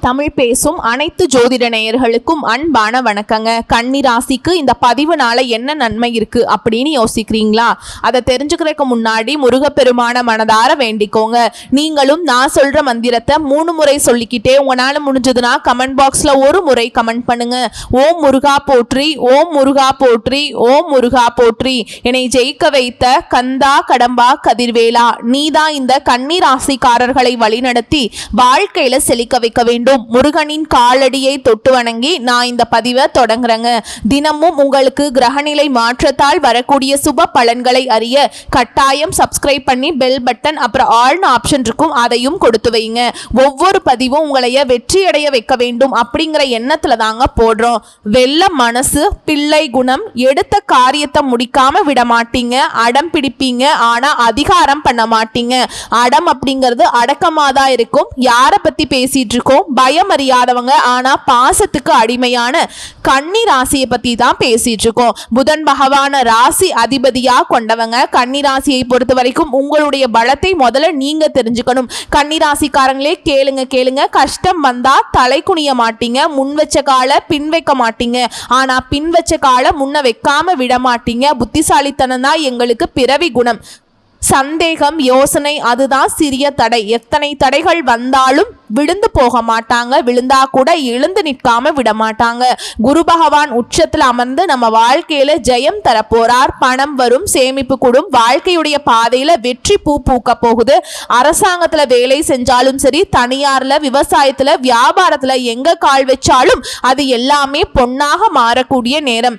தமிழ் பேசும் அனைத்து ஜோதிட நேயர்களுக்கும் அன்பான வணக்கங்க. கன்னி ராசிக்கு இந்த பதிவுனால என்ன நன்மை இருக்கு அப்படின்னு யோசிக்கிறீங்களா? அதை தெரிஞ்சுக்கிறதுக்கு முன்னாடி முருகப்பெருமான மனதார வேண்டிக்கோங்க. நீங்களும் நான் சொல்ற மந்திரத்தை 3 முறை சொல்லிக்கிட்டே உங்களால முடிஞ்சதுன்னா கமெண்ட் பாக்ஸ்ல ஒரு முறை கமெண்ட் பண்ணுங்க. ஓம் முருகா போற்றி, ஓம் முருகா போற்றி, ஓம் முருகா போற்றி. என்னை ஜெயிக்க வைத்த கந்தா கடம்பா கதிர்வேலா, நீதான் இந்த கன்னி ராசிக்காரர்களை வழிநடத்தி வாழ்க்கையில செழிக்க வைக்க வேண்டும். முருகனின் காலடியை தொட்டு வணங்கி நான் இந்த பதிவை தொடங்குறேங்க. தினமும் உங்களுக்கு கிரகநிலை மாற்றத்தால் வரக்கூடிய சுப பலன்களை அறிய கட்டாயம் சப்ஸ்கிரைப் பண்ணி பெல் பட்டன் அப்புறம் ஆல்னு ஆப்ஷன் இருக்கும், அதையும் கொடுத்து வைங்க. ஒவ்வொரு பதிவும் உங்களைய வெற்றி அடைய வைக்க வேண்டும் அப்படிங்கிற எண்ணத்துல தாங்க போடுறோம். வெள்ள மனசு, பிள்ளை குணம், எடுத்த காரியத்தை முடிக்காம விட மாட்டீங்க. அடம் பிடிப்பீங்க, ஆனா அதிகாரம் பண்ண மாட்டீங்க. அடம் அப்படிங்கிறது அடக்கமாதான் இருக்கும். யாரை பத்தி பேசிட்டு இருக்கோம்? பயம் அறியாதவங்க ஆனா பாசத்துக்கு அடிமையான கன்னி ராசியை பத்தி தான் பேசிட்டு இருக்கோம். புதன் பகவான ராசி அதிபதியா கொண்டவங்க. கன்னி ராசியை பொறுத்த வரைக்கும் உங்களுடைய பலத்தை முதல்ல நீங்க தெரிஞ்சுக்கணும். கன்னி ராசிக்காரங்களே கேளுங்க, கஷ்டம் வந்தா தலை குனிய மாட்டீங்க. முன் வச்ச கால பின் வைக்க மாட்டீங்க, ஆனா பின் வச்ச கால முன்ன வைக்காம விட மாட்டீங்க. புத்திசாலித்தனம் தான் எங்களுக்கு பிறவி குணம். சந்தேகம், யோசனை அதுதான் சிறிய தடை. எத்தனை தடைகள் வந்தாலும் விழுந்து போக மாட்டாங்க. விழுந்தா கூட எழுந்து நிற்காம விட மாட்டாங்க. குரு பகவான் உச்சத்தில் அமர்ந்து நம்ம வாழ்க்கையில ஜெயம் தர போறார். பணம் வரும், சேமிப்பு கூடும், வாழ்க்கையுடைய பாதையில வெற்றி பூ பூக்க போகுது. அரசாங்கத்துல வேலை செஞ்சாலும் சரி, தனியார்ல, விவசாயத்துல, வியாபாரத்துல எங்க கால் வச்சாலும் அது எல்லாமே பொன்னாக மாறக்கூடிய நேரம்.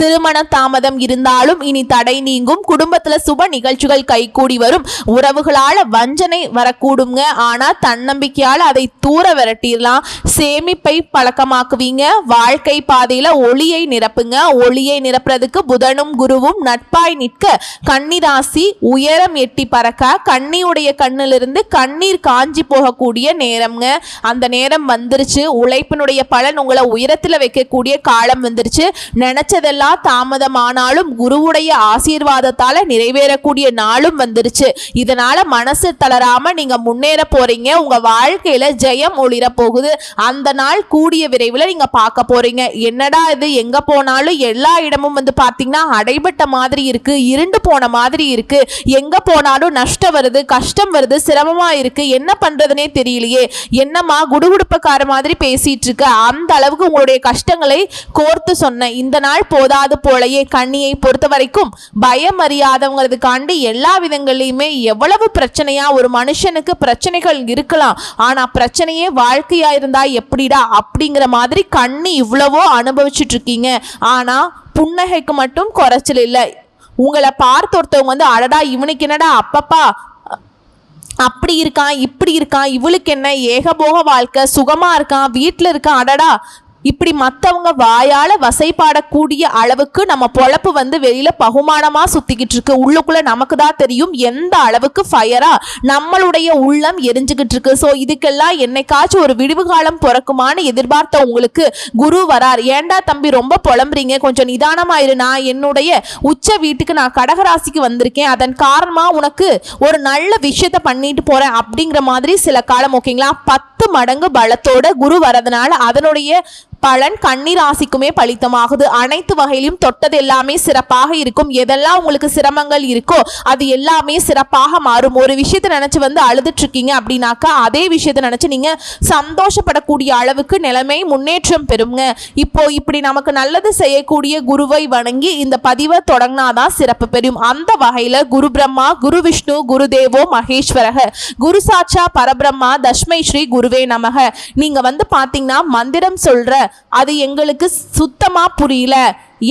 திருமண தாமதம் இருந்தாலும் இனி தடை நீங்கும். குடும்பத்துல சுப நிகழ்ச்சிகள் கைகூடி வரும். உறவுகளால வஞ்சனை வரக்கூடுங்க, ஆனா தன்னம்பிக்கையால் அதை தூர விரட்டிடலாம். சேமிப்பை பழக்கமாக்குவீங்க. வாழ்க்கை பாதையில ஒளியை நிரப்புங்க. ஒளியை நிரப்புறதுக்கு புதனும் குருவும் நட்பாய் நிற்க கன்னி ராசி உயரம் எட்டி பறக்க கன்னியுடைய கண்ணிலிருந்து கண்ணீர் காஞ்சி போகக்கூடிய நேரம்ங்க. அந்த நேரம் வந்துருச்சு. உழைப்பினுடைய பலன் உங்களை உயரத்துல வைக்கக்கூடிய காலம் வந்துருச்சு. நினைச்சதெல்லாம் தாமதமானாலும் குருவுடைய ஆசீர்வாதத்தால நிறைவேறக்கூடிய நாளும் வந்துருச்சு. இதனால மனசு தளராம நீங்க முன்னேற போறீங்க. உங்க வாழ்க்கையில ஜெயம் ஒளிர போகுது. அந்த நாள் கூடிய விரைவில் நீங்க பார்க்க போறீங்க. என்னடா இது, எங்க போனாலும் எல்லா இடமும் வந்து பாத்தீங்கன்னா அடைபட்ட மாதிரி இருக்கு, இருண்டு போன மாதிரி இருக்கு, எங்க போனாலும் நஷ்டம் வருது, கஷ்டம் வருது, சிரமமா இருக்கு, என்ன பண்றதுனே தெரியலையே, என்னமா குடுகுடுப்பக்கார மாதிரி பேசிட்டு இருக்க, அந்த அளவுக்கு உங்களுடைய கஷ்டங்களை கோர்த்து சொன்ன இந்த நாள் போதாது போலயே. கன்னியை பொறுத்த வரைக்கும் பயம் அறியாதவங்கிறதுக்காண்டி எல்லா விதங்களையுமே எவ்வளவு பிரச்சனையா ஒரு மனுஷனுக்கு பிரச்சனைகள் இருக்கலாம், ஆனா பிரச்சனையே வாழ்க்கையா இருந்தா எப்படிடா அப்படிங்கிற மாதிரி கன்னி இவ்வளவோ அனுபவிச்சுட்டு இருக்கீங்க. ஆனா புன்னகைக்கு மட்டும் குறைச்சல் இல்லை. உங்களை பார்த்து ஒருத்தவங்க வந்து அடடா இவனுக்கு என்னடா அப்பப்பா அப்படி இருக்கான், இப்படி இருக்கான், இவளுக்கு என்ன ஏகபோக வாழ்க்கை, சுகமா இருக்கான், வீட்டில் இருக்கான், அடடா இப்படி மற்றவங்க வாயால வசைப்பாடக்கூடிய அளவுக்கு நம்ம பொழப்பு வந்து வெளியில பகுமானமா சுத்திக்கிட்டு இருக்கு. உள்ளுக்குள்ள நமக்கு தான் தெரியும் எந்த அளவுக்கு ஃபயரா நம்மளுடைய உள்ளம் எரிஞ்சுக்கிட்டு இருக்கு. ஸோ இதுக்கெல்லாம் என்னைக்காச்சும் ஒரு விடிவு காலம் பிறக்குமான்னு எதிர்பார்த்த உங்களுக்கு குரு வரார். ஏண்டா தம்பி ரொம்ப புலம்புறீங்க, கொஞ்சம் நிதானமாயிரு. நான் என்னுடைய உச்ச வீட்டுக்கு நான் கடகராசிக்கு வந்திருக்கேன், அதன் காரணமா உனக்கு ஒரு நல்ல விஷயத்த பண்ணிட்டு போறேன் அப்படிங்கிற மாதிரி சில காலம் ஓகேங்களா. 10 மடங்கு பலத்தோட குரு வரதுனால அதனுடைய பலன் கன்னி ராசிக்குமே பலித்தமாகுது. அனைத்து வகையிலும் தொட்டது எல்லாமே சிறப்பாக இருக்கும். எதெல்லாம் உங்களுக்கு சிரமங்கள் இருக்கோ அது எல்லாமே சிறப்பாக மாறும். ஒரு விஷயத்தை நினைச்சு வந்து அழுதுட்டு இருக்கீங்க அப்படின்னாக்கா அதே விஷயத்தை நினைச்சு நீங்க சந்தோஷப்படக்கூடிய அளவுக்கு நிலைமை முன்னேற்றம் பெறுங்க. இப்போ இப்படி நமக்கு நல்லது செய்யக்கூடிய குருவை வணங்கி இந்த பதிவை தொடங்கினாதான் சிறப்பு பெறும். அந்த வகையில குரு பிரம்மா, குரு விஷ்ணு, குரு தேவோ மகேஸ்வரக, குரு சாட்சா பரபிரம்மா, தஸ்மை ஸ்ரீ குருவே நமக. நீங்க வந்து பாத்தீங்கன்னா மந்திரம் சொல்ற அது எங்களுக்கு சுத்தமா புரியல,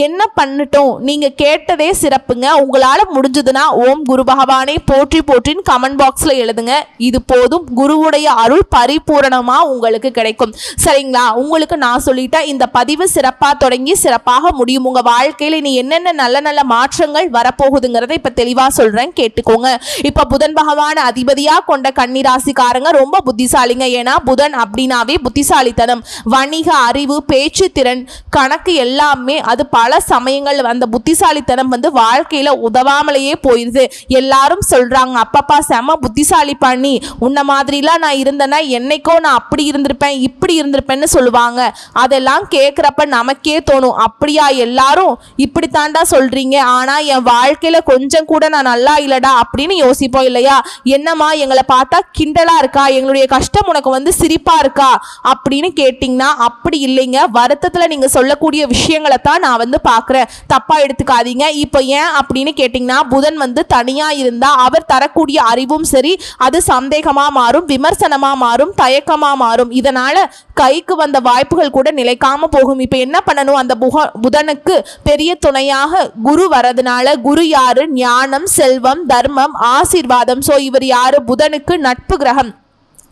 என்ன பண்ணட்டும், நீங்க கேட்டதே சிறப்புங்க. உங்களால முடிஞ்சதுன்னா ஓம் குரு பகவானை போற்றி போற்றின்னு கமெண்ட் பாக்ஸ்ல எழுதுங்க. இது போதும். குருவுடைய அருள் பரிபூரணமா உங்களுக்கு கிடைக்கும். சரிங்களா? உங்களுக்கு நான் சொல்லிட்டேன், இந்த பதிவு சிறப்பா தொடங்கி சிறப்பாக முடியும். உங்க வாழ்க்கையில இனி என்னென்ன நல்ல நல்ல மாற்றங்கள் வரப்போகுதுங்கிறத இப்ப தெளிவா சொல்றேன், கேட்டுக்கோங்க. இப்ப புதன் பகவான் அதிபதியா கொண்ட கன்னி ராசிக்காரங்க ரொம்ப புத்திசாலிங்க. ஏன்னா புதன் அப்படின்னாவே புத்திசாலித்தனம், வணிக அறிவு, பேச்சு திறன், கணக்கு எல்லாமே அது பல சமயங்கள் அந்த புத்திசாலித்தனம் வந்து வாழ்க்கையில உதவாமலேயே போயிருது. எல்லாரும் சொல்றாங்க, அப்பப்பா செம புத்திசாலி பண்ணி, உன்ன மாதிரிலாம் நான் இருந்தேன்னா என்னைக்கோ நான் அப்படி இருந்திருப்பேன் இப்படி இருந்திருப்பேன்னு சொல்லுவாங்க. அதெல்லாம் கேட்குறப்ப நமக்கே தோணும், அப்படியா எல்லாரும் இப்படி தாண்டா சொல்றீங்க, ஆனா என் வாழ்க்கையில கொஞ்சம் கூட நான் நல்லா இல்லடா அப்படின்னு யோசிப்போம் இல்லையா? என்னம்மா எங்களை பார்த்தா கிண்டலா இருக்கா, எங்களுடைய கஷ்டம் உனக்கு வந்து சிரிப்பா இருக்கா அப்படின்னு கேட்டிங்கன்னா அப்படி இல்லைங்க. வருத்தத்துல நீங்க சொல்லக்கூடிய விஷயங்களை தான் நான் வந்து பார்க்குறேன், தப்பா எடுத்துக்காதீங்க. இப்போ ஏன் அப்படின்னு கேட்டிங்கன்னா, புதன் வந்து தனியா இருந்தா அவர் தரக்கூடிய அறிவும் சரி அது சந்தேகமா மாறும், விமர்சனமா மாறும், தயக்கமா மாறும். இதனால கைக்கு வந்த வாய்ப்புகள் கூட நிலைக்காம போகும். இப்போ என்ன பண்ணணும், அந்த புதனுக்கு பெரிய துணையாக குரு வரதுனால, குரு யாரு, ஞானம், செல்வம், தர்மம், ஆசீர்வாதம். ஸோ இவர் யாரு, புதனுக்கு நட்பு கிரகம்.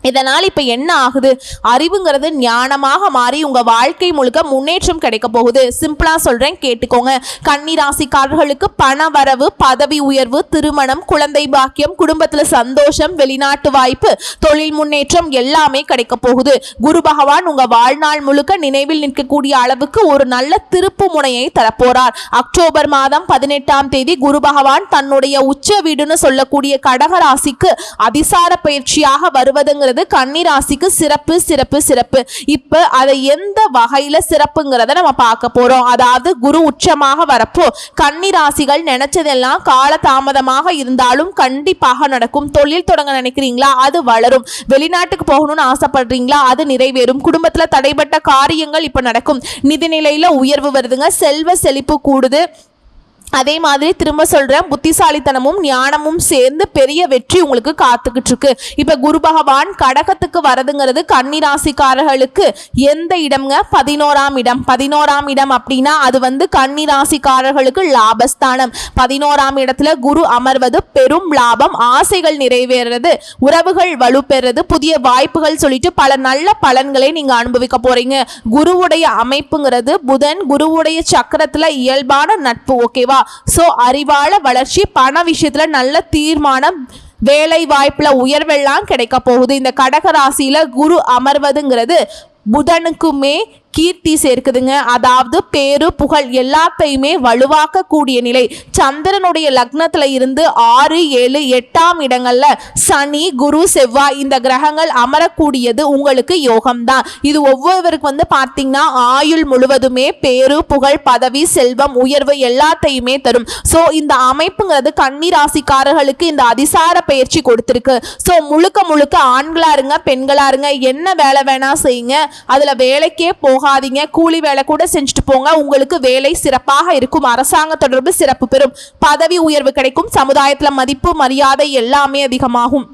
இதனால் இப்போ என்ன ஆகுது, அறிவுங்கிறது ஞானமாக மாறி உங்க வாழ்க்கை முழுக்க முன்னேற்றம் கிடைக்க போகுது. சிம்பிளா சொல்றேன் கேட்டுக்கோங்க. கன்னி ராசிக்காரர்களுக்கு பண வரவு, பதவி உயர்வு, திருமணம், குழந்தை பாக்கியம், குடும்பத்துல சந்தோஷம், வெளிநாட்டு வாய்ப்பு, தொழில் முன்னேற்றம் எல்லாமே கிடைக்க போகுது. குரு பகவான் உங்க வாழ்நாள் முழுக்க நினைவில் நிற்கக்கூடிய அளவுக்கு ஒரு நல்ல திருப்பு முனையை தரப்போறார். அக்டோபர் மாதம் 18ஆம் தேதி குரு பகவான் தன்னுடைய உச்ச வீடுன்னு சொல்லக்கூடிய கடக ராசிக்கு அதிசார பயிற்சியாக வருவதுங்கிறது கன்னி ராசிக்கு சிறப்பு சிறப்பு சிறப்பு. இப்ப அதை எந்த வகையில சிறப்புங்கிறத நம்ம பார்க்க போறோம். அதாவது குரு உச்சமாக வரப்போ கன்னி ராசிகள் நினைச்சதெல்லாம் கால தாமதமாக இருந்தாலும் கண்டிப்பாக நடக்கும். தொழில் தொடங்க நினைக்கிறீங்களா, அது வளரும். வெளிநாட்டுக்கு போகணும்னு ஆசைப்படுறீங்களா, அது நிறைவேறும். குடும்பத்துல தடைப்பட்ட காரியங்கள் இப்ப நடக்கும். நிதிநிலையில உயர்வு வருதுங்க, செல்வ செழிப்பு கூடுது. அதே மாதிரி திரும்ப சொல்றேன், புத்திசாலித்தனமும் ஞானமும் சேர்ந்து பெரிய வெற்றி உங்களுக்கு காத்துக்கிட்டு இருக்கு. இப்ப குரு பகவான் கடகத்துக்கு வரதுங்கிறது கன்னி ராசிக்காரர்களுக்கு எந்த இடம்ங்க, 11ஆம் இடம். 11ஆம் இடம் அப்படின்னா அது வந்து கன்னி ராசிக்காரர்களுக்கு லாபஸ்தானம். 11ஆம் இடத்துல குரு அமர்வது பெரும் லாபம், ஆசைகள் நிறைவேறது, உறவுகள் வலுப்பெறது, புதிய வாய்ப்புகள் சொல்லிட்டு பல நல்ல பலன்களை நீங்க அனுபவிக்க போறீங்க. குருவுடைய அமைப்புங்கிறது புதன் குருவுடைய சக்கரத்துல இயல்பான நட்பு. ஓகேவா? சோ அறிவால வளர்ச்சி, பண விஷயத்துல நல்ல தீர்மானம், வேலை வாய்ப்புல உயர்வெல்லாம் கிடைக்க போகுது. இந்த கடக ராசியில குரு அமர்வதுங்கிறது புதனுக்குமே கீர்த்தி சேர்க்குதுங்க. அதாவது பேரு புகழ் எல்லாத்தையுமே வலுவாக்க கூடிய நிலை. சந்திரனுடைய லக்னத்துல இருந்து 6, 7, 8ஆம் இடங்கள்ல சனி, குரு, செவ்வாய் இந்த கிரகங்கள் அமரக்கூடியது உங்களுக்கு யோகம்தான். இது ஒவ்வொருவருக்கு வந்து பார்த்தீங்கன்னா ஆயுள் முழுவதுமே பேரு புகழ், பதவி, செல்வம், உயர்வு எல்லாத்தையுமே தரும். ஸோ இந்த அமைப்புங்கிறது கன்னி ராசிக்காரர்களுக்கு இந்த அதிசார பயிற்சி கொடுத்துருக்கு. ஸோ முழுக்க முழுக்க ஆண்களா இருங்க பெண்களா இருங்க, என்ன வேலை வேணா செய்யுங்க, அதுல வேலைக்கே போகாதீங்க, கூலி வேலை கூட செஞ்சுட்டு போங்க, உங்களுக்கு வேலை சிறப்பாக இருக்கும். அரசாங்க தொடர்பு சிறப்பு பெறும், பதவி உயர்வு கிடைக்கும், சமுதாயத்துல மதிப்பு மரியாதை எல்லாமே அதிகமாகும்.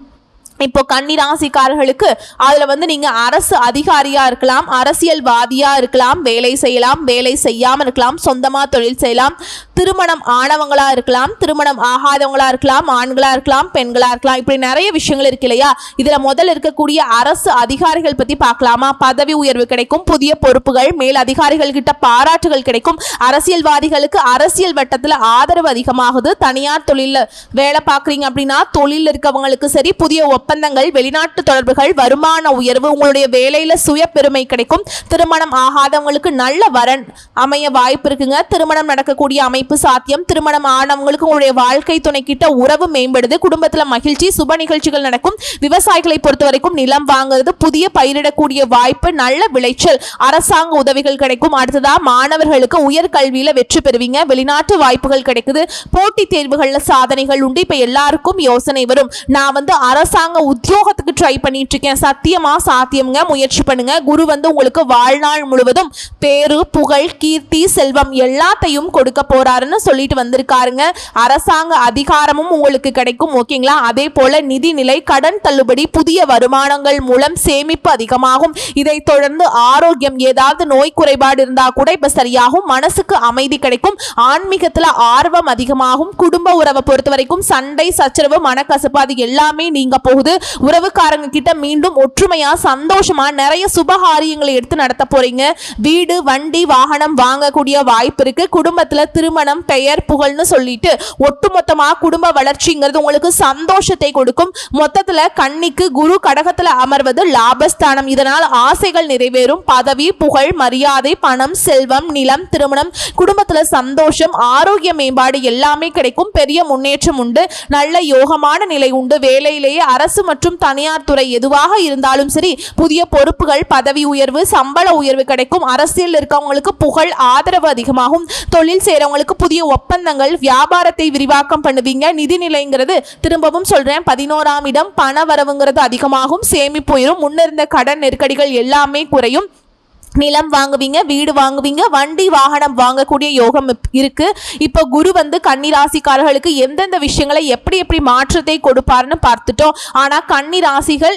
இப்போ கன்னி ராசிக்காரர்களுக்கு அதுல வந்து நீங்க அரசு அதிகாரியா இருக்கலாம், அரசியல்வாதியா இருக்கலாம், வேலை செய்யலாம், வேலை செய்யாம இருக்கலாம், சொந்தமா தொழில் செய்யலாம், திருமணம் ஆனவங்களா இருக்கலாம், திருமணம் ஆகாதவங்களா இருக்கலாம், ஆண்களா இருக்கலாம், பெண்களா இருக்கலாம், இப்படி நிறைய விஷயங்கள் இருக்கு இல்லையா? இதுல முதல்ல இருக்கக்கூடிய அரசு அதிகாரிகள் பத்தி பார்க்கலாமா? பதவி உயர்வு கிடைக்கும், புதிய பொறுப்புகள், மேல் அதிகாரிகள் கிட்ட பாராட்டுகள் கிடைக்கும். அரசியல்வாதிகளுக்கு அரசியல் வட்டத்துல ஆதரவு அதிகமாகுது. தனியார் தொழில வேலை பார்க்குறீங்க அப்படின்னா தொழில் இருக்கவங்களுக்கு சரி, புதிய ஒப்பந்தங்கள், வெளிநாட்டு தொடர்புகள், வருமான உயர்வு, உங்களுடைய வேலையில சுய பெருமை கிடைக்கும். திருமணம் ஆகாதவங்களுக்கு நல்ல வரன் அமைய வாய்ப்பு இருக்குங்க. திருமணம் நடக்கக்கூடிய அமைப்பு சாத்தியம். திருமணம் ஆனவங்களுக்கு உங்களுடைய வாழ்க்கை துணை கிட்ட உறவு மேம்படுது. குடும்பத்துல மகிழ்ச்சி, சுப நிகழ்ச்சிகள் நடக்கும். விவசாயிகளை பொறுத்த வரைக்கும் நிலம் வாங்குறது, புதிய பயிரிடக்கூடிய வாய்ப்பு, நல்ல விளைச்சல், அரசாங்க உதவிகள் கிடைக்கும். அடுத்ததா மாணவர்களுக்கு உயர்கல்வியில வெற்றி பெறுவீங்க, வெளிநாட்டு வாய்ப்புகள் கிடைக்குது. போட்டித் தேர்வுகள்ல சாதனைகள் உண்டு. இப்ப எல்லாருக்கும் யோசனை வரும், நான் வந்து அரசாங்க உத்தியோகத்துக்கு ட்ரை பண்ணிட்டு இருக்கேன். சத்தியமா சாத்தியம்ங்க, முயற்சி பண்ணுங்க. குரு வந்து உங்களுக்கு வாழ்நாள் முழுவதும் பேரு புகழ், கீர்த்தி, செல்வம் எல்லாத்தையும் கொடுக்க போறாருன்னு சொல்லிட்டு வந்திருக்காருங்க. அரசாங்க அதிகாரமும் உங்களுக்கு கிடைக்கும். ஓகேங்களா? அதே போல நிதி நிலை, கடன் தள்ளுபடி, புதிய வருமானங்கள் மூலம் சேமிப்பு அதிகமாகும். இதை தொடர்ந்து ஆரோக்கியம், ஏதாவது நோய் குறைபாடு இருந்தா கூட இப்ப சரியாகும். மனசுக்கு அமைதி கிடைக்கும். ஆன்மீகத்துல ஆர்வம் அதிகமாகும். குடும்ப உறவை பொறுத்த வரைக்கும் சண்டை சச்சரவு மனக்கசப்பு அது எல்லாமே நீங்க போகுது. போகுது. உறவுக்காரங்க கிட்ட மீண்டும் ஒற்றுமையா சந்தோஷமா நிறைய சுபகாரியங்களை எடுத்து நடத்த போறீங்க. வீடு வண்டி வாகனம் வாங்கக்கூடிய வாய்ப்பு இருக்கு. குடும்பத்துல திருமணம் பெயர் புகழ்னு சொல்லிட்டு ஒட்டுமொத்தமா குடும்ப வளர்ச்சிங்கிறது உங்களுக்கு சந்தோஷத்தை கொடுக்கும். மொத்தத்துல கன்னிக்கு குரு கடகத்துல அமர்வது லாபஸ்தானம். இதனால் ஆசைகள் நிறைவேறும். பதவி புகழ் மரியாதை பணம் செல்வம் நிலம் திருமணம் குடும்பத்துல சந்தோஷம் ஆரோக்கிய மேம்பாடு எல்லாமே கிடைக்கும். பெரிய முன்னேற்றம் உண்டு. நல்ல யோகமான நிலை உண்டு. வேலையிலேயே அரசு மற்றும் தனியார் துறை எதுவாக இருந்தாலும் சரி புதிய பொறுப்புகள் பதவி உயர்வு சம்பள உயர்வு கிடைக்கும். அரசியல் இருக்கவங்களுக்கு புகழ் ஆதரவு அதிகமாகும். தொழில் செய்றவங்களுக்கு புதிய ஒப்பந்தங்கள் வியாபாரத்தை விரிவாக்கம் பண்ணுவீங்க. நிதிநிலைங்கிறது திரும்பவும் சொல்றேன் 11ஆம் இடம் பண வரவுங்கிறது அதிகமாகும். சேமிப்பு உயரும். முன்னிருந்த கடன் நெருக்கடிகள் எல்லாமே குறையும். நிலம் வாங்குவீங்க வீடு வாங்குவீங்க வண்டி வாகனம் வாங்கக்கூடிய யோகம் இருக்கு. இப்போ குரு கன்னி ராசிக்காரர்களுக்கு எந்தெந்த விஷயங்களை எப்படி எப்படி மாற்றத்தை கொடுப்பாருன்னு பார்த்துட்டோம். ஆனா கன்னி ராசிகள்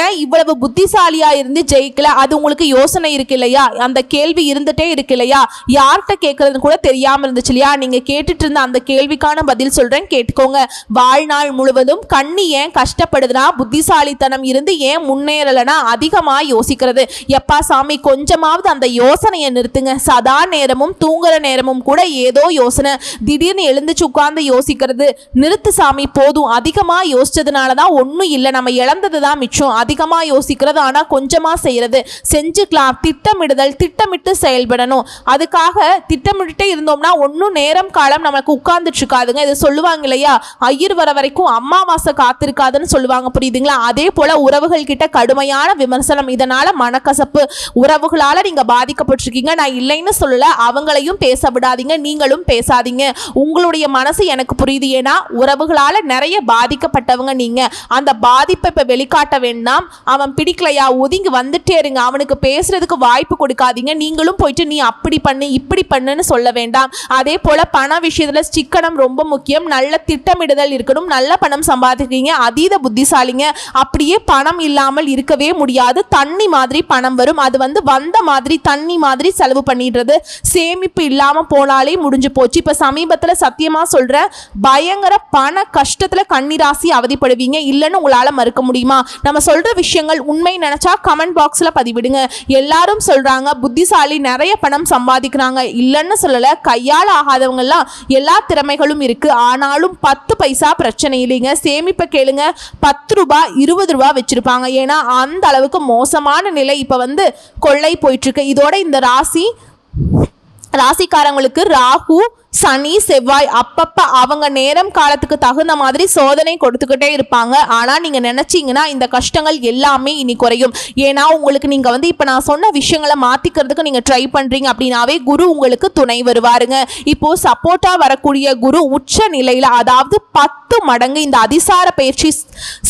ஏன் இவ்வளவு புத்திசாலியா இருந்து ஜெயிக்கல, அது உங்களுக்கு யோசனை இருக்கு இல்லையா? அந்த கேள்வி இருந்துட்டே இருக்கு இல்லையா? யார்கிட்ட கேட்கறதுன்னு கூட தெரியாம இருந்துச்சு இல்லையா? நீங்க கேட்டுட்டு இருந்த அந்த கேள்விக்கான பதில் சொல்றேன், கேட்டுக்கோங்க. வாழ்நாள் முழுவதும் கன்னி ஏன் கஷ்டப்படுதுன்னா புத்திசாலித்தனம் இருந்து ஏன் முன்னேறலனா அதிகமா யோசிக்கிறது. எப்பா சாமி கொஞ்சம் அந்த யோசனையை நிறுத்துங்க. சதா நேரமும் தூங்குற நேரமும் கூட ஏதோ யோசனை, திடீர்னு எழுந்துச்சு உட்கார்ந்து யோசிக்கிறது நிறுத்து சாமி போதும். அதிகமா யோசிச்சதுனாலதான் ஒன்னும் இல்லை, நம்ம இழந்ததுதான் மிச்சம். அதிகமா யோசிக்கிறது ஆனா கொஞ்சமா செய்யறது. செஞ்சுக்கலாம். திட்டமிடுதல், திட்டமிட்டு செயல்படணும். அதுக்காக திட்டமிட்டு இருந்தோம்னா ஒன்னும் நேரம் காலம் நமக்கு உட்கார்ந்துட்டு இருக்காதுங்க. இதை சொல்லுவாங்க இல்லையா, ஐயர் வர வரைக்கும் அம்மாவாசை காத்திருக்காதுன்னு சொல்லுவாங்க, புரியுதுங்களா? அதே போல உறவுகள் கிட்ட கடுமையான விமர்சனம், இதனால மனக்கசப்பு, உறவுகளால நீங்க பாதிக்கப்பட்டிருக்கீங்க. நான் இல்லைன்னு சொல்லல, அவங்களையும் பேச விடாதீங்க, நீங்களும் பேசாதீங்க. உங்களுடைய மனசு எனக்கு புரியுது. ஏன்னா உறவுகளால நிறைய பாதிக்கப்பட்டவங்க நீங்க. அந்த பாதிப்பை இப்ப வெளிக்காட்ட வேண்டாம். அவன் பிடிக்கலையா ஒதுங்கி வந்துட்டே இருங்க. அவனுக்கு பேசுறதுக்கு வாய்ப்பு கொடுக்காதீங்க. நீங்களும் போயிட்டு நீ அப்படி பண்ணு இப்படி பண்ணுன்னு சொல்ல வேண்டாம். அதே போல பண விஷயத்துல சிக்கனம் ரொம்ப முக்கியம். நல்ல திட்டமிடுதல் இருக்கணும். நல்ல பணம் சம்பாதிக்கிறீங்க, அதீத புத்திசாலிங்க. அப்படியே பணம் இல்லாமல் இருக்கவே முடியாது. தண்ணி மாதிரி பணம் வரும். அது வந்த மாதிரி தண்ணி மாதிரி செலவு பண்ணிடுறது. சேமிப்பு இல்லாம போனாலே முடிஞ்சு போச்சு. இப்ப சமீபத்துல சத்தியமா சொல்றேன், பயங்கர பண கஷ்டத்துல கன்னிராசி அவதிப்படுவீங்க. இல்லைன்னு உங்களால மறுக்க முடியுமா? நம்ம சொல்ற விஷயங்கள் உண்மை நினைச்சா கமெண்ட் பாக்ஸ்ல பதிவிடுங்க. எல்லாரும் சொல்றாங்க புத்திசாலி நிறைய பணம் சம்பாதிக்கிறாங்க, இல்லைன்னு சொல்லல. கையால் ஆகாதவங்க எல்லாம் எல்லா திறமைகளும் இருக்கு. ஆனாலும் 10 பைசா பிரச்சனை இல்லைங்க. சேமிப்பை கேளுங்க. 10 ரூபாய் 20 ரூபாய் வச்சிருப்பாங்க. ஏன்னா அந்த அளவுக்கு மோசமான நிலை இப்ப கொள்ளை போயிட்டு இருக்கு. இதோட இந்த ராசிக்காரங்களுக்கு ராகு சனி செவ்வாய் அப்பப்ப அவங்க நேரம் காலத்துக்கு தகுந்த மாதிரி சோதனை கொடுத்துக்கிட்டே இருப்பாங்க. ஆனா நீங்க நினைச்சீங்கன்னா இந்த கஷ்டங்கள் எல்லாமே இனி குறையும். ஏன்னா உங்களுக்கு நீங்க இப்ப நான் சொன்ன விஷயங்களை மாத்திக்கிறதுக்கு நீங்க ட்ரை பண்றீங்க அப்படின்னாவே குரு உங்களுக்கு துணை வருவாருங்க. இப்போ சப்போர்ட்டா வரக்கூடிய குரு உச்ச நிலையில, அதாவது 10 மடங்கு இந்த அதிசார பயிற்சி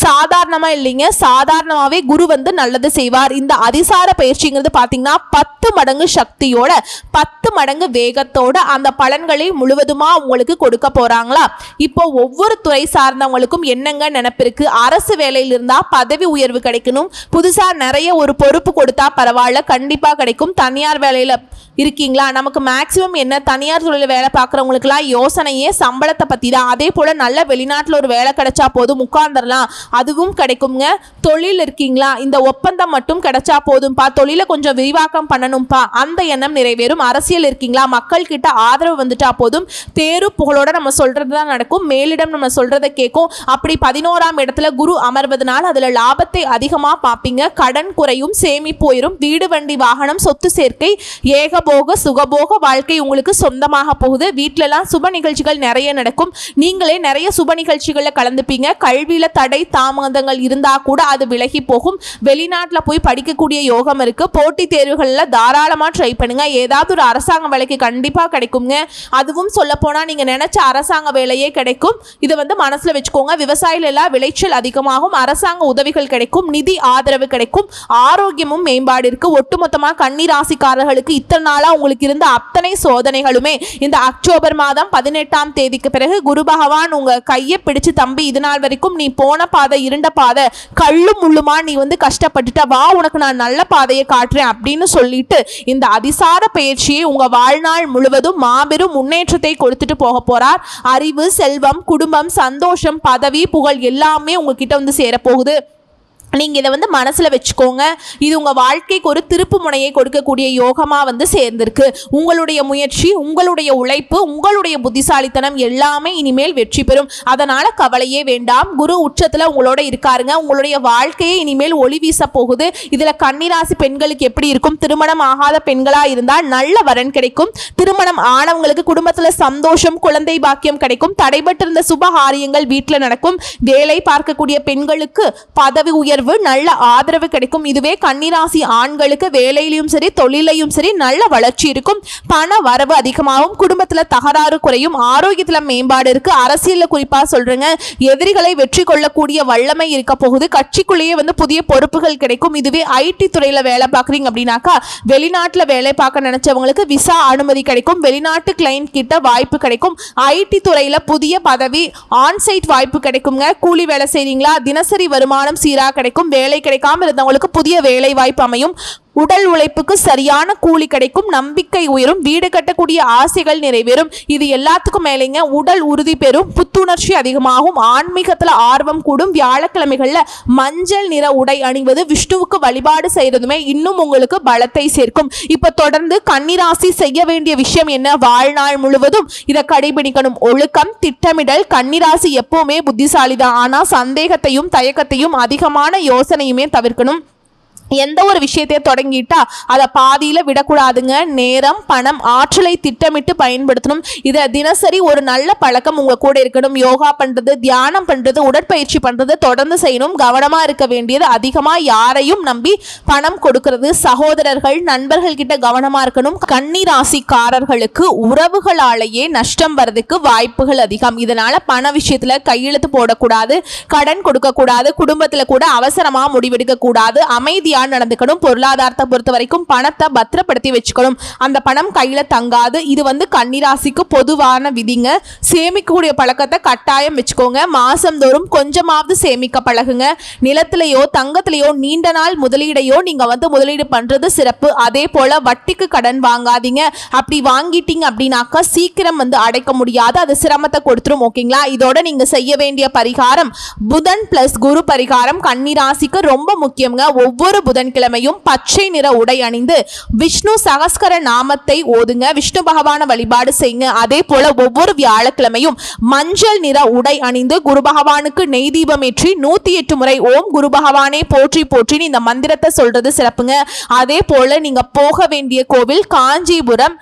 சாதாரணமா இல்லைங்க, சாதாரணமாவே குரு நல்லது செய்வார். இந்த அதிசார பயிற்சிங்கிறது பாத்தீங்கன்னா 10 மடங்கு சக்தியோட 10 மடங்கு வேகத்தோட அந்த பலன்களை முழுவதுமா உங்களுக்கு கொடுக்க போறாங்களா? இப்போ ஒவ்வொரு துறை சார்ந்தவங்களுக்கும் என்னங்க நினைப்பிருக்கு? அரசு வேலையில் இருந்தா பதவி உயர்வு கிடைக்கணும். புதுசா நிறைய ஒரு பொறுப்பு கொடுத்தா பரவாயில்ல, கண்டிப்பா கிடைக்கும். தனியார் வேலையில இருக்கீங்களா? நமக்கு மேக்சிமம் என்ன, தனியார் துறையில் வேலை பார்க்குறவங்களுக்குலாம் யோசனையே சம்பளத்தை பற்றி தான். அதே போல் நல்ல வெளிநாட்டில் ஒரு வேலை கிடைச்சா போதும் உட்கார்ந்துடலாம், அதுவும் கிடைக்குங்க. தொழில் இருக்கீங்களா? இந்த ஒப்பந்தம் மட்டும் கிடைச்சா போதும்பா, தொழிலை கொஞ்சம் விரிவாக்கம் பண்ணணும்ப்பா, அந்த எண்ணம் நிறைவேறும். அரசியல் இருக்கீங்களா? மக்கள் கிட்ட ஆதரவு வந்துட்டா போதும், பேரு புகழோட நம்ம சொல்றது தான் நடக்கும். மேலிடம் நம்ம சொல்றதை கேட்கும். அப்படி 11ஆம் இடத்துல குரு அமர்வதனால் அதில் லாபத்தை அதிகமாக பார்ப்பீங்க. கடன் குறையும், சேமிப்பு உயரும், வீடு வண்டி வாகனம் சொத்து சேர்க்கை, ஏகபோக சுகபோக வாழ்க்கை உங்களுக்கு சொந்தமாக போகுது. வீட்டிலலாம் சுப நிகழ்ச்சிகள் நிறைய நடக்கும். நீங்களே நிறைய சுப நிகழ்ச்சிகளில் கலந்துப்பீங்க. கல்வியில தடை தாமதங்கள் இருந்தா கூட அது விலகி போகும். வெளிநாட்டில் போய் படிக்கக்கூடிய யோகம் இருக்கு. போட்டித் தேர்வுகளில் தாராளமாக ட்ரை பண்ணுங்க. ஏதாவது ஒரு அரசாங்க வேலைக்கு கண்டிப்பாக கிடைக்குங்க. அதுவும் சொல்ல போனா நீங்க நினைச்ச அரசாங்க வேலையே கிடைக்கும். இதை மனசுல வச்சுக்கோங்க. விவசாயில எல்லாம் விளைச்சல் அதிகமாகும். அரசாங்க உதவிகள் கிடைக்கும். நிதி ஆதரவு கிடைக்கும். ஆரோக்கியமும் மேம்பாடு இருக்கு. ஒட்டுமொத்தமாக கன்னி ராசிக்காரர்களுக்கு இத்தனை நாளா உங்களுக்கு இருந்த அத்தனை சோதனைகளுமே இந்த அக்டோபர் மாதம் 18ஆம் தேதிக்கு பிறகு குரு பகவான் உங்க கையை பிடிச்சு, தம்பி இது நாள் வரைக்கும் நீ போன பாதை இருண்ட பாதை, கள்ளும் முள்ளுமா நீ கஷ்டப்பட்டுட்ட, வா உனக்கு நான் நல்ல பாதையை காட்டுறேன் அப்படின்னு சொல்லிட்டு இந்த அதிசார பயிற்சியை உங்க வாழ்நாள் முழுவதும் மாபெரும் முன்னேற்ற முன்னேற்றத்தை கொடுத்துட்டு போக போறார். அறிவு, செல்வம், குடும்பம், சந்தோஷம், பதவி, புகழ் எல்லாமே உங்ககிட்ட வந்து சேரப்போகுது. நீங்கள் இதை வந்து மனசில் வச்சுக்கோங்க. இது உங்கள் வாழ்க்கைக்கு ஒரு திருப்பு முனையை கொடுக்கக்கூடிய யோகமாக வந்து சேர்ந்திருக்கு. உங்களுடைய முயற்சி, உங்களுடைய உழைப்பு, உங்களுடைய புத்திசாலித்தனம் எல்லாமே இனிமேல் வெற்றி பெறும். அதனால் கவலையே வேண்டாம். குரு உச்சத்தில் உங்களோட இருக்காருங்க. உங்களுடைய வாழ்க்கையை இனிமேல் ஒளி வீச போகுது. இதில் கன்னிராசி பெண்களுக்கு எப்படி இருக்கும்? திருமணம் ஆகாத பெண்களாக இருந்தால் நல்ல வரன் கிடைக்கும். திருமணம் ஆனவங்களுக்கு குடும்பத்தில் சந்தோஷம், குழந்தை பாக்கியம் கிடைக்கும். தடைபட்டிருந்த சுபகாரியங்கள் வீட்டில் நடக்கும். வேலை பார்க்கக்கூடிய பெண்களுக்கு பதவி உயர்வு, நல்ல ஆதரவு கிடைக்கும். இதுவே கன்னிராசி ஆண்களுக்கு வேலையிலும் சரி, தொழிலையும் சரி நல்ல வளர்ச்சி இருக்கும். பண வரவு அதிகமாகும். குடும்பத்தில் தகராறு குறையும். ஆரோக்கியத்தில் மேம்பாடு இருக்கு. அரசியலில் குறிப்பாக சொல்றேங்க, எதிரிகளை வெற்றி கொள்ளக்கூடிய வல்லமை இருக்க போகுது. கட்சிக்குள்ளேயே வந்து புதிய பொறுப்புகள் கிடைக்கும். இதுவே ஐடி துறையில் வேலை பார்க்குறீங்க அப்படின்னாக்கா, வெளிநாட்டில் வேலை பார்க்க நினைச்சவங்களுக்கு விசா அனுமதி கிடைக்கும். வெளிநாட்டு கிளைண்ட் கிட்ட வாய்ப்பு கிடைக்கும். ஐடி துறையில் புதிய பதவி, ஆன்சைட் வாய்ப்பு கிடைக்குங்க. கூலி வேலை செய்றீங்களா, தினசரி வருமானம் சீராக கிடைக்கும். வேலை கிடைக்காம இருந்தவங்களுக்கு புதிய வேலை வாய்ப்பு அமையும். உடல் உழைப்புக்கு சரியான கூலி கிடைக்கும். நம்பிக்கை உயரும். வீடு கட்டக்கூடிய ஆசைகள் நிறைவேறும். இது எல்லாத்துக்கும் மேலேங்க உடல் உறுதி பெறும். புத்துணர்ச்சி அதிகமாகும். ஆன்மீகத்தில் ஆர்வம் கூடும். வியாழக்கிழமைகளில் மஞ்சள் நிற உடை அணிவது, விஷ்ணுவுக்கு வழிபாடு செய்யறதுமே இன்னும் உங்களுக்கு பலத்தை சேர்க்கும். இப்போ தொடர்ந்து கன்னிராசி செய்ய வேண்டிய விஷயம் என்ன? வாழ்நாள் முழுவதும் இதை கடைபிடிக்கணும். ஒழுக்கம், திட்டமிடல். கன்னிராசி எப்பவுமே புத்திசாலிதான். ஆனால் சந்தேகத்தையும் தயக்கத்தையும் அதிகமான யோசனையுமே தவிர்க்கணும். எந்த ஒரு விஷயத்தையும் தொடங்கிட்டா அதை பாதியில் விடக்கூடாதுங்க. நேரம், பணம், ஆற்றலை திட்டமிட்டு பயன்படுத்தணும். இதை தினசரி ஒரு நல்ல பழக்கம் உங்கள் கூட இருக்கணும். யோகா பண்ணுறது, தியானம் பண்ணுறது, உடற்பயிற்சி பண்ணுறது தொடர்ந்து செய்யணும். கவனமாக இருக்க வேண்டியது அதிகமாக யாரையும் நம்பி பணம் கொடுக்கறது. சகோதரர்கள், நண்பர்கள் கிட்ட கவனமாக இருக்கணும். கன்னி ராசிக்காரர்களுக்கு உறவுகளாலேயே நஷ்டம் வர்றதுக்கு வாய்ப்புகள் அதிகம். இதனால பண விஷயத்தில் கையெழுத்து போடக்கூடாது, கடன் கொடுக்கக்கூடாது, குடும்பத்தில் கூட அவசரமாக முடிவெடுக்கக்கூடாது. அமைதியாக நடந்துக்கணும். பொருளாதாரத்தை பொறுத்த வரைக்கும் பணத்தை பத்திரப்படுத்தி வச்சுக்கணும். அந்த பணம் கையில தங்காது. இது வந்து கன்னிராசிக்கு பொதுவான விதிங்க. சேமிக்கக்கூடிய பழக்கத்தை கட்டாயம் வச்சுக்கோங்க. மாசந்தோறும் கொஞ்சமாவது சேமிக்க பழகுங்க. நிலத்திலேயோ தங்கத்திலேயோ நீண்ட நாள் முதலீடையோ நீங்க வந்து முதலீடு பண்றது சிறப்பு. அதே போல வட்டிக்கு கடன் வாங்காதீங்க. அப்படி வாங்கிட்டீங்க அப்படின்னாக்கா சீக்கிரம் வந்து அடைக்க முடியாது. அது சிரமத்தை கொடுத்துரும். ஓகேங்களா? இதோட நீங்க செய்ய வேண்டிய பரிகாரம் புதன் பிளஸ் குரு பரிகாரம் கன்னிராசிக்கு ரொம்ப முக்கியங்க. ஒவ்வொரு புதன்கிழமையும் பச்சை நிற உடை அணிந்து விஷ்ணு சகஸ்கர நாமத்தை ஓதுங்க. விஷ்ணு பகவான வழிபாடு செய்யுங்க. அதே போல ஒவ்வொரு வியாழக்கிழமையும் மஞ்சள் நிற உடை அணிந்து குரு பகவானுக்கு நெய் தீபம் ஏற்றி 108 முறை ஓம் குரு பகவானே போற்றி போற்றி இந்த மந்திரத்தை சொல்றது சிறப்புங்க. அதே போல நீங்க போக வேண்டிய கோவில் காஞ்சிபுரம்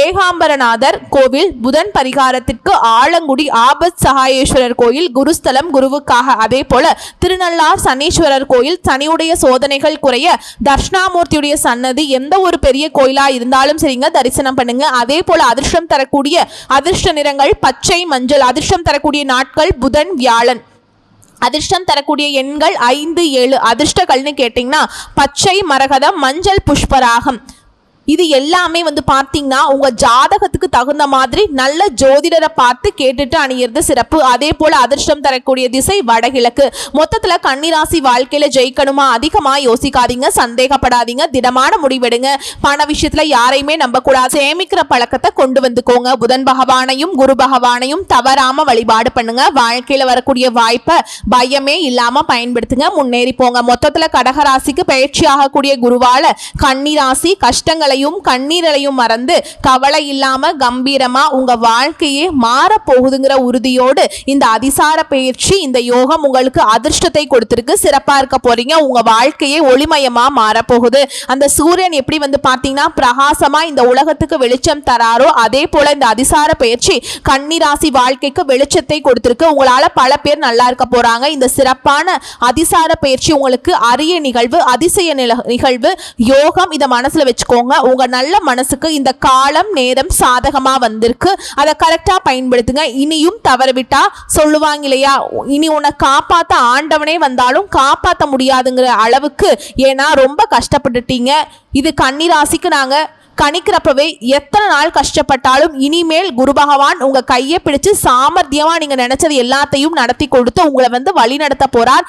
ஏகாம்பரநாதர் கோவில். புதன் பரிகாரத்திற்கு ஆலங்குடி ஆபத் சகாயேஸ்வரர் கோயில் குருஸ்தலம் குருவுக்காக. அதே போல திருநள்ளார் சனீஸ்வரர் கோயில் சனியுடைய சோதனைகள் குறைய தட்சிணாமூர்த்தியுடைய சன்னதி. எந்த ஒரு பெரிய கோயிலா இருந்தாலும் சரிங்க, தரிசனம் பண்ணுங்க. அதே போல அதிர்ஷ்டம் தரக்கூடிய அதிர்ஷ்ட நிறங்கள் பச்சை, மஞ்சள். அதிர்ஷ்டம் தரக்கூடிய நாட்கள் புதன், வியாழன். அதிர்ஷ்டம் தரக்கூடிய எண்கள் 5, 7. அதிர்ஷ்டங்கள்னு கேட்டிங்கன்னா பச்சை மரகதம், மஞ்சள் புஷ்பராகம். இது எல்லாமே வந்து பார்த்தீங்கன்னா உங்கள் ஜாதகத்துக்கு தகுந்த மாதிரி நல்ல ஜோதிடரை பார்த்து கேட்டுட்டு அணியிறது சிறப்பு. அதே போல் அதிர்ஷ்டம் தரக்கூடிய திசை வடகிழக்கு. மொத்தத்தில் கன்னிராசி வாழ்க்கையில் ஜெயிக்கணுமா அதிகமாக யோசிக்காதீங்க, சந்தேகப்படாதீங்க, திடமான முடிவெடுங்க. பண விஷயத்தில் யாரையுமே நம்பக்கூடாது. சேமிக்கிற பழக்கத்தை கொண்டு வந்துக்கோங்க. புதன் பகவானையும் குரு பகவானையும் தவறாமல் வழிபாடு பண்ணுங்க. வாழ்க்கையில் வரக்கூடிய வாய்ப்பை பயமே இல்லாமல் பயன்படுத்துங்க. முன்னேறி போங்க. மொத்தத்தில் கடகராசிக்கு பயிற்சி ஆகக்கூடிய குருவால கன்னிராசி கஷ்டங்களை கண்ணீரையும் மறந்து கவலை இல்லாம கம்பீரமா உங்க வாழ்க்கையே மாற போகுதுங்கிற உறுதியோடு இந்த அதிசார பயிற்சி, இந்த யோகம் உங்களுக்கு அதிர்ஷ்டத்தை கொடுத்திருக்கு. சிறப்பா இருக்க போறீங்க. உங்க வாழ்க்கையே ஒளிமயமா மாற போகுது. அந்த சூரியன் எப்படி வந்து பாத்தீங்கன்னா பிரகாசமா இந்த உலகத்துக்கு வெளிச்சம் தராரோ அதே போல இந்த அதிசார பயிற்சி கன்னிராசி வாழ்க்கைக்கு வெளிச்சத்தை கொடுத்திருக்கு. உங்களால பல பேர் நல்லா இருக்க போறாங்க. இந்த சிறப்பான அதிசார பயிற்சி உங்களுக்கு அரிய நிகழ்வு, அதிசய நிகழ்வு, யோகம். இதை மனசுல வச்சுக்கோங்க. உங்க நல்ல மனசுக்கு இந்த காலம் நேரம் சாதகமா வந்திருக்கு. அதை கரெக்டா பயன்படுத்துங்க. இனியும் தவறவிட்டா சொல்லுவாங்க இல்லையா, இனி உன்னை காப்பாத்த ஆண்டவனே வந்தாலும் காப்பாற்ற முடியாதுங்கிற அளவுக்கு. ஏன்னா ரொம்ப கஷ்டப்பட்டுட்டீங்க. இது கன்னிராசிக்கு நாங்க கணிக்கிறப்பவே எத்தனை நாள் கஷ்டப்பட்டாலும் இனிமேல் குரு பகவான் உங்க கையை பிடிச்சு சாமர்த்தியமா நீங்க நினைச்சது எல்லாத்தையும் நடத்தி கொடுத்து உங்களை வந்து வழி நடத்த போறார்.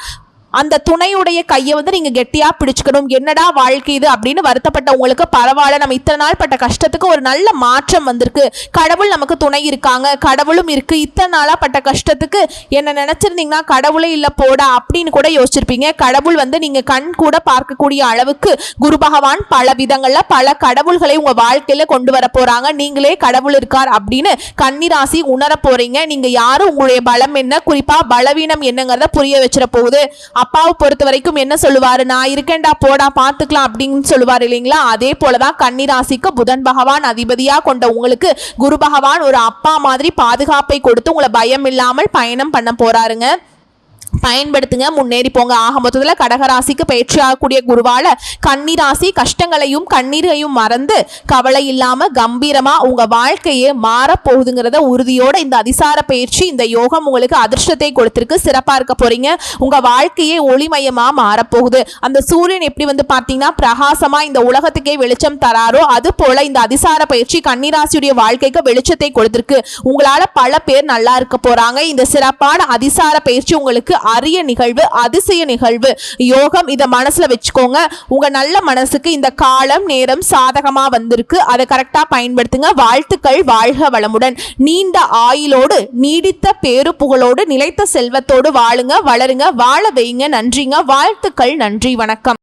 அந்த துணையுடைய கையை வந்து நீங்க கெட்டியா பிடிச்சுக்கணும். என்னடா வாழ்க்கை இது அப்படின்னு வருத்தப்பட்ட உங்களுக்கு பரவாயில்ல, நம்ம இத்தனை நாள் பட்ட கஷ்டத்துக்கு ஒரு நல்ல மாற்றம் வந்திருக்கு, கடவுள் நமக்கு துணை இருக்காங்க, கடவுளும் இருக்கு, இத்தனை நாளா பட்ட கஷ்டத்துக்கு என்ன நினைச்சிருந்தீங்கன்னா கடவுளே இல்ல போடா அப்படின்னு கூட யோசிச்சிருப்பீங்க. கடவுள் வந்து நீங்க கண் கூட பார்க்கக்கூடிய அளவுக்கு குரு பகவான் பல விதங்கள்ல பல கடவுள்களை உங்க வாழ்க்கையில கொண்டு வர போறாங்க. நீங்களே கடவுள் இருக்கார் அப்படின்னு கன்னிராசி உணர போறீங்க. நீங்க யாரும் உங்களுடைய பலம் என்ன, குறிப்பா பலவீனம் என்னங்கிறத புரிய வச்சிட போகுது. அப்பாவை பொறுத்த வரைக்கும் என்ன சொல்லுவாரு, நான் இருக்கேன்டா போடா பாத்துக்கலாம் அப்படின்னு சொல்லுவாரு இல்லைங்களா. அதே போலதான் கன்னிராசிக்கு புதன் பகவான் அதிபதியா கொண்ட உங்களுக்கு குரு பகவான் ஒரு அப்பா மாதிரி பாதுகாப்பை கொடுத்து உங்களை பயம் இல்லாமல் பயணம் பண்ண போறாருங்க. பயன்படுத்துங்க, முன்னேறி போங்க. ஆக மொத்தத்தில் கடகராசிக்கு பயிற்சியாகக்கூடிய குருவால கன்னிராசி கஷ்டங்களையும் கண்ணீரையும் மறந்து கவலை இல்லாம கம்பீரமா உங்க வாழ்க்கையே மாறப்போகுதுங்கிறத உறுதியோட இந்த அதிசார பயிற்சி, இந்த யோகம் உங்களுக்கு அதிர்ஷ்டத்தை கொடுத்திருக்கு. சிறப்பா இருக்க போறீங்க. உங்க வாழ்க்கையே ஒளிமயமா மாறப்போகுது. அந்த சூரியன் எப்படி வந்து பார்த்தீங்கன்னா பிரகாசமா இந்த உலகத்துக்கே வெளிச்சம் தராரோ அது போல இந்த அதிசார பயிற்சி கன்னிராசியுடைய வாழ்க்கைக்கு வெளிச்சத்தை கொடுத்திருக்கு. உங்களால பல பேர் நல்லா இருக்க போறாங்க. இந்த சிறப்பான அதிசார பயிற்சி உங்களுக்கு அரிய நிகழ்வு, அதிசய நிகழ்வு, யோகம். இதை மனசுல வச்சுக்கோங்க. உங்க நல்ல மனசுக்கு இந்த காலம் நேரம் சாதகமா வந்திருக்கு. அதை கரெக்டா பயன்படுத்துங்க. வாழ்த்துக்கள், வாழ்க வளமுடன். நீண்ட ஆயுளோடு நீடித்த பேரு புகழோடு நிலைத்த செல்வத்தோடு வாழுங்க, வளருங்க, வாழ வைங்க. நன்றிங்க, வாழ்த்துக்கள், நன்றி, வணக்கம்.